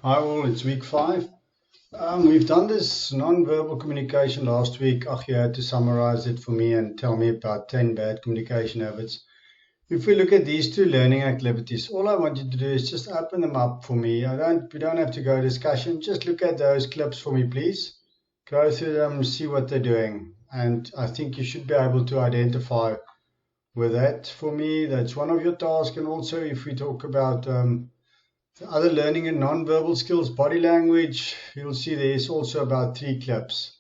Hi all, it's week 5. We've done this non-verbal communication last week. You had to summarize it for me and tell me about 10 bad communication habits. If we look at these 2 learning activities, all I want you to do is just open them up for me. We don't have to go discussion. Just look at those clips for me, please. Go through them, see what they're doing. And I think you should be able to identify with that. For me, that's one of your tasks. And also if we talk about other learning and non-verbal skills, body language, you'll see there's also about 3 clips.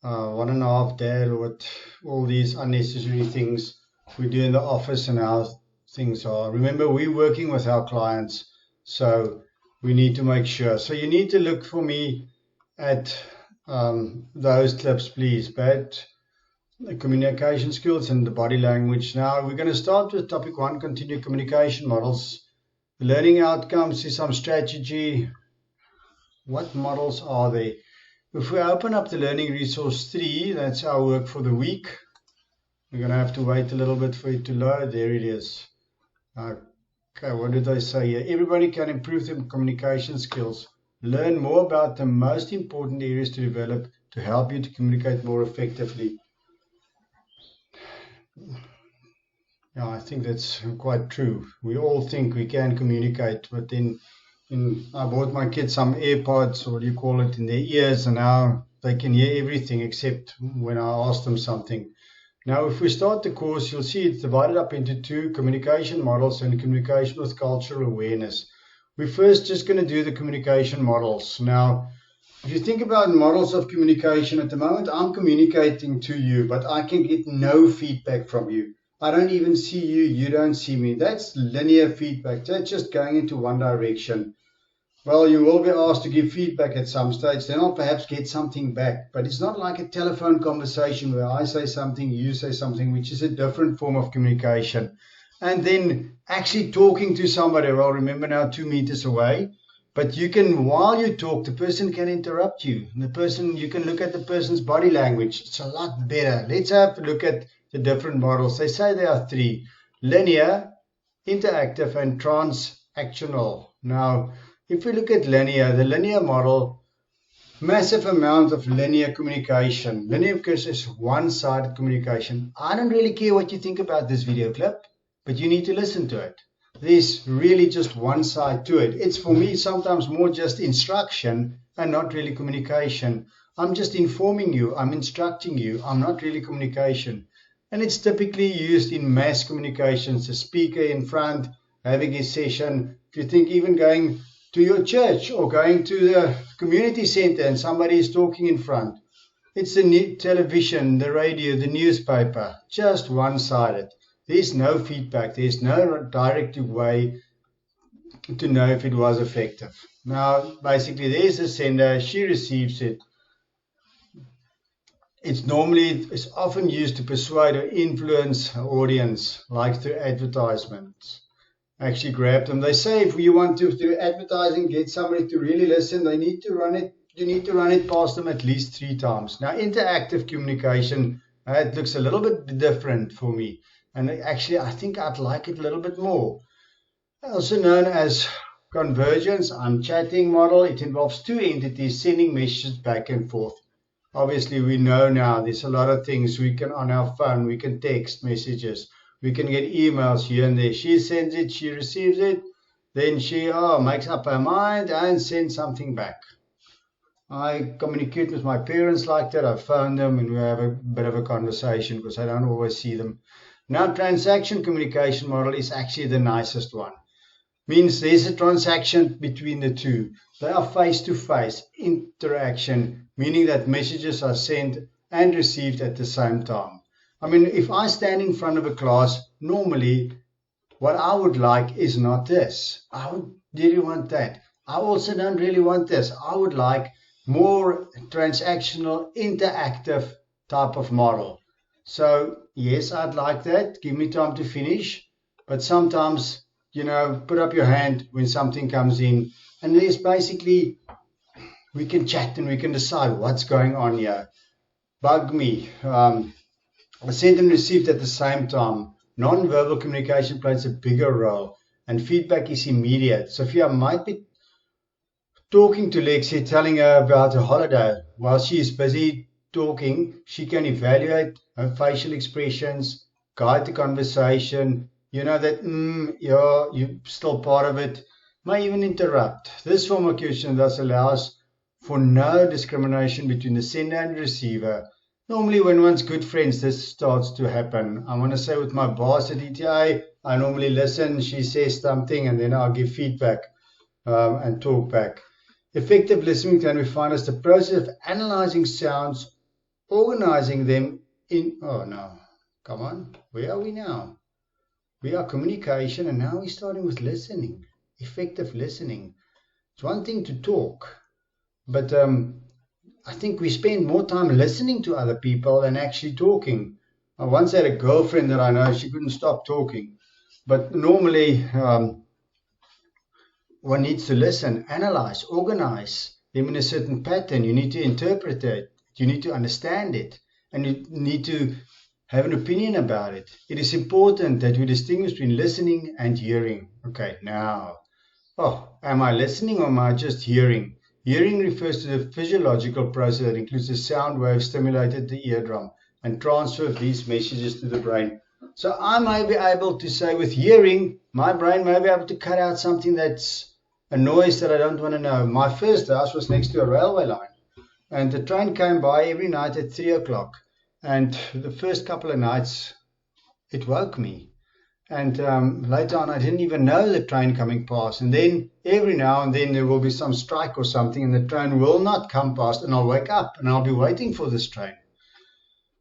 1.5 dad, what all these unnecessary things we do in the office and how things are. Remember, we're working with our clients, so we need to make sure. So you need to look for me at those clips, please. Bad communication skills and the body language. Now we're going to start with topic 1, continued communication models. The learning outcomes is some strategy. What models are they? If we open up the learning resource 3, that's our work for the week. We're going to have to wait a little bit for it to load. There it is. Okay, what did I say here? Everybody can improve their communication skills. Learn more about the most important areas to develop to help you to communicate more effectively. Yeah, I think that's quite true. We all think we can communicate, but then I bought my kids some AirPods, or what do you call it, in their ears, and now they can hear everything except when I ask them something. Now, if we start the course, you'll see it's divided up into 2, communication models and communication with cultural awareness. We're first just going to do the communication models. Now, if you think about models of communication, at the moment I'm communicating to you, but I can get no feedback from you. I don't even see you, you don't see me. That's linear feedback. That's just going into one direction. Well, you will be asked to give feedback at some stage, then I'll perhaps get something back. But it's not like a telephone conversation where I say something, you say something, which is a different form of communication. And then actually talking to somebody, well, remember now 2 meters away. But you can, while you talk, the person can interrupt you. You can look at the person's body language. It's a lot better. Let's have a look at the different models. They say there are 3: linear, interactive, and transactional. Now, if we look at linear, the linear model, massive amount of linear communication. Linear communication is one-sided communication. I don't really care what you think about this video clip, but you need to listen to it. There's really just one side to it. It's, for me, sometimes more just instruction and not really communication. I'm just informing you, I'm instructing you, I'm not really communication. And it's typically used in mass communications, a speaker in front, having a session. If you think even going to your church or going to the community center and somebody is talking in front, it's the television, the radio, the newspaper, just one-sided. There's no feedback. There's no direct way to know if it was effective. Now, basically, there's a sender. She receives it. It's often used to persuade or influence an audience, like through advertisements. Actually grab them. They say if you want to, through advertising, get somebody to really listen, you need to run it past them at least 3 times. Now, interactive communication, it looks a little bit different for me. And actually, I think I'd like it a little bit more. Also known as convergence, chatting model. It involves 2 entities sending messages back and forth. Obviously, we know now there's a lot of things we can, on our phone, we can text messages. We can get emails here and there. She sends it, she receives it. Then she makes up her mind and sends something back. I communicate with my parents like that. I phone them and we have a bit of a conversation because I don't always see them. Now, transaction communication model is actually the nicest one. Means there's a transaction between the 2. They are face-to-face interaction, meaning that messages are sent and received at the same time. I mean, if I stand in front of a class, normally what I would like is not this. I would really want that. I also don't really want this. I would like more transactional, interactive type of model. So, yes, I'd like that. Give me time to finish. But sometimes, put up your hand when something comes in. And there's basically, we can chat and we can decide what's going on here. Bug me. Sent and received at the same time. Non-verbal communication plays a bigger role. And feedback is immediate. Sophia might be talking to Lexi, telling her about her holiday. While she is busy talking, she can evaluate her facial expressions, guide the conversation. You know that, yeah, you're still part of it. May even interrupt. This form of communication thus allows for no discrimination between the sender and receiver. Normally, when one's good friends, this starts to happen. I want to say with my boss at ETI, I normally listen. She says something, and then I'll give feedback and talk back. Effective listening can be defined as the process of analyzing sounds, organizing them in. Oh no, come on, where are we now? We are communication, and now we're starting with listening. Effective listening. It's one thing to talk, but I think we spend more time listening to other people than actually talking. I once had a girlfriend that I know, she couldn't stop talking. But normally, one needs to listen, analyze, organize them in a certain pattern. You need to interpret it, you need to understand it, and you need to have an opinion about it. It is important that we distinguish between listening and hearing. Okay, now, am I listening or am I just hearing? Hearing refers to the physiological process that includes the sound wave stimulated the eardrum and transfer of these messages to the brain. So I may be able to say with hearing, my brain may be able to cut out something that's a noise that I don't want to know. My first house was next to a railway line, and the train came by every night at 3 o'clock. And the first couple of nights, it woke me. And later on, I didn't even know the train coming past. And then every now and then there will be some strike or something, and the train will not come past, and I'll wake up and I'll be waiting for this train.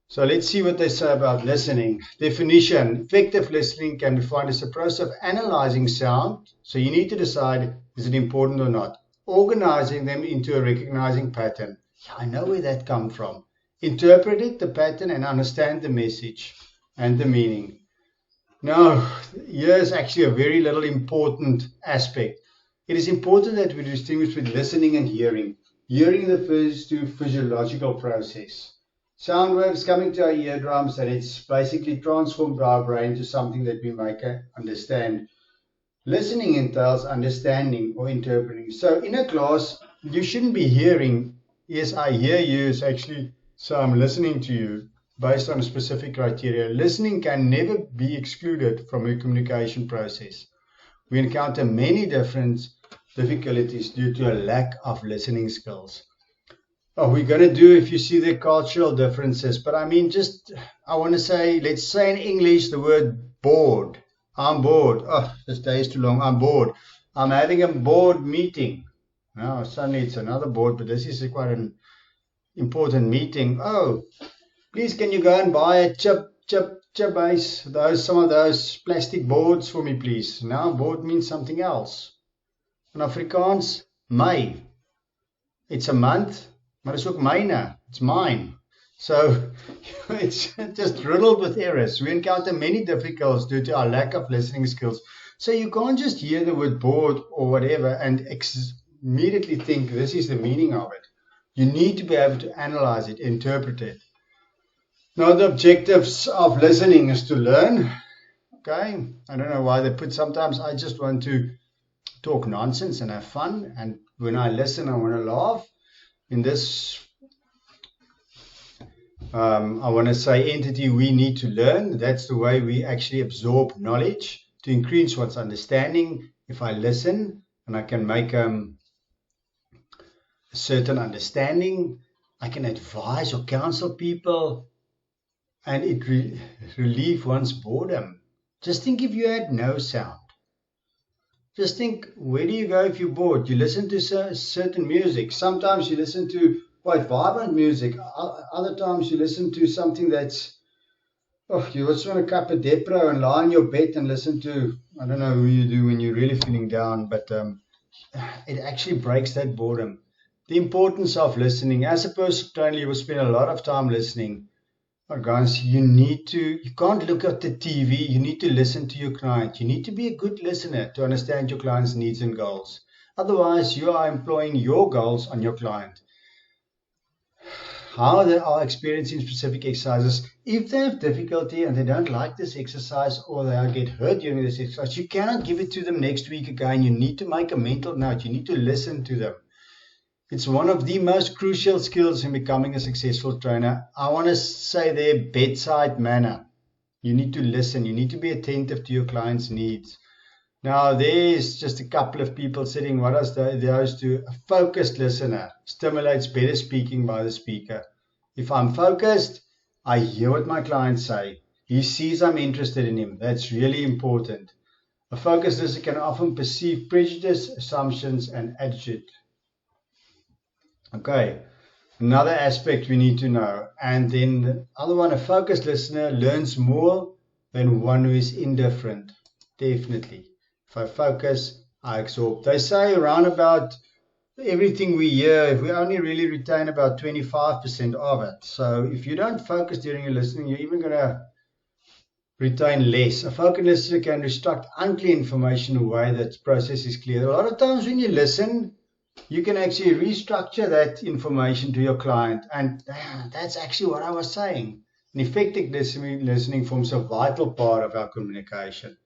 So let's see what they say about listening. Definition. Effective listening can be defined as a process of analyzing sound. So you need to decide, is it important or not? Organizing them into a recognizing pattern. Yeah, I know where that comes from. Interpret it, the pattern, and understand the message and the meaning. Now, here's actually a very little important aspect. It is important that we distinguish between listening and hearing. Hearing refers to physiological process. Sound waves coming to our eardrums, and it's basically transformed our brain to something that we make understand. Listening entails understanding or interpreting. So in a class, you shouldn't be hearing, yes, I hear you, is actually, so I'm listening to you based on a specific criteria. Listening can never be excluded from a communication process. We encounter many different difficulties due to a lack of listening skills. We're going to do, if you see the cultural differences, but I mean, I want to say, let's say in English the word bored. I'm bored. This day is too long. I'm bored. I'm having a board meeting. Now, suddenly it's another board, but this is quite an important meeting. Please can you go and buy a chip base, some of those plastic boards for me, please. Now, board means something else. In Afrikaans, my. It's a month. Maar is ook myne, it's mine. So it's just riddled with errors. We encounter many difficulties due to our lack of listening skills. So you can't just hear the word bored or whatever and immediately think this is the meaning of it. You need to be able to analyze it, interpret it. Now the objectives of listening is to learn. Okay, I don't know why they put sometimes I just want to talk nonsense and have fun. And when I listen, I want to laugh. In this, I want to say entity, we need to learn. That's the way we actually absorb knowledge to increase one's understanding. If I listen and I can make a certain understanding, I can advise or counsel people, and it relieve one's boredom. Just think if you had no sound. Just think, where do you go if you're bored? You listen to certain music. Sometimes you listen to quite vibrant music. Other times you listen to something that's, you just want to cup a Depro and lie on your bed and listen to, I don't know who you do when you're really feeling down, but it actually breaks that boredom. The importance of listening. As a person trainer, you will spend a lot of time listening. Guys, you can't look at the TV. You need to listen to your client. You need to be a good listener to understand your client's needs and goals. Otherwise, you are employing your goals on your client. How they are experiencing specific exercises. If they have difficulty and they don't like this exercise or they get hurt during this exercise, you cannot give it to them next week again. You need to make a mental note. You need to listen to them. It's one of the most crucial skills in becoming a successful trainer. I want to say their bedside manner. You need to listen. You need to be attentive to your client's needs. Now, there's just a couple of people sitting. What else those do? A focused listener stimulates better speaking by the speaker. If I'm focused, I hear what my clients say. He sees I'm interested in him. That's really important. A focused listener can often perceive prejudice, assumptions, and attitude. Okay, another aspect we need to know. And then the other one, a focused listener learns more than one who is indifferent. Definitely. If I focus, I absorb. They say around about everything we hear, if we only really retain about 25% of it. So if you don't focus during your listening, you're even going to retain less. A focused listener can restruct unclear information in a way that process is clear. A lot of times when you listen, you can actually restructure that information to your client. And that's actually what I was saying. An effective listening forms a vital part of our communication.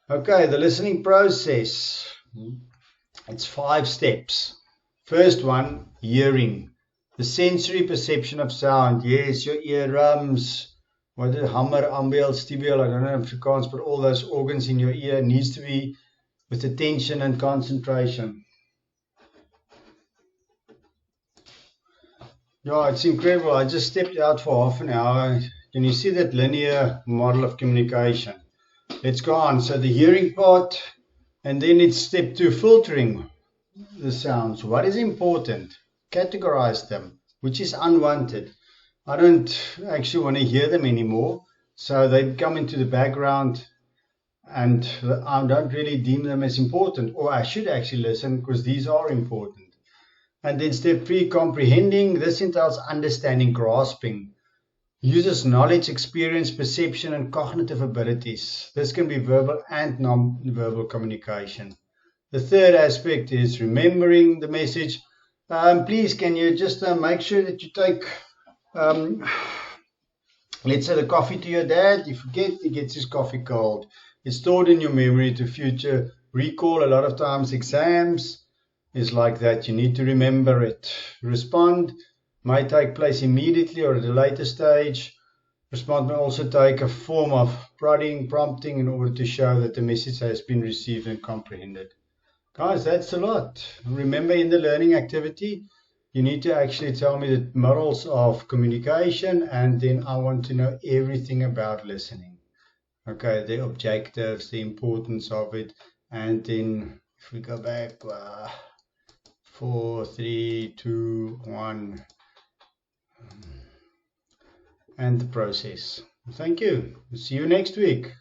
Okay, the listening process. It's 5 steps. First one, hearing. The sensory perception of sound. Yes, your eardrums, what is hammer, ambiel, stibial, I don't know Afrikaans, but all those organs in your ear needs to be with attention and concentration. Yeah, it's incredible. I just stepped out for half an hour. Can you see that linear model of communication? Let's go on. So the hearing part, and then it's step 2, filtering the sounds. What is important? Categorize them, which is unwanted. I don't actually want to hear them anymore. So they come into the background and I don't really deem them as important, or I should actually listen because these are important. And then step 3, comprehending. This entails understanding, grasping. Uses knowledge, experience, perception, and cognitive abilities. This can be verbal and non-verbal communication. The third aspect is remembering the message. Please, can you just make sure that you take, let's say, the coffee to your dad. You forget, he gets his coffee cold. It's stored in your memory to future recall. A lot of times exams is like that. You need to remember it. Respond may take place immediately or at a later stage. Respond may also take a form of prompting in order to show that the message has been received and comprehended. Guys, that's a lot. Remember, in the learning activity, you need to actually tell me the models of communication, and then I want to know everything about listening. Okay, the objectives, the importance of it, and then if we go back, 4, 3, 2, 1, and the process. Thank you. See you next week.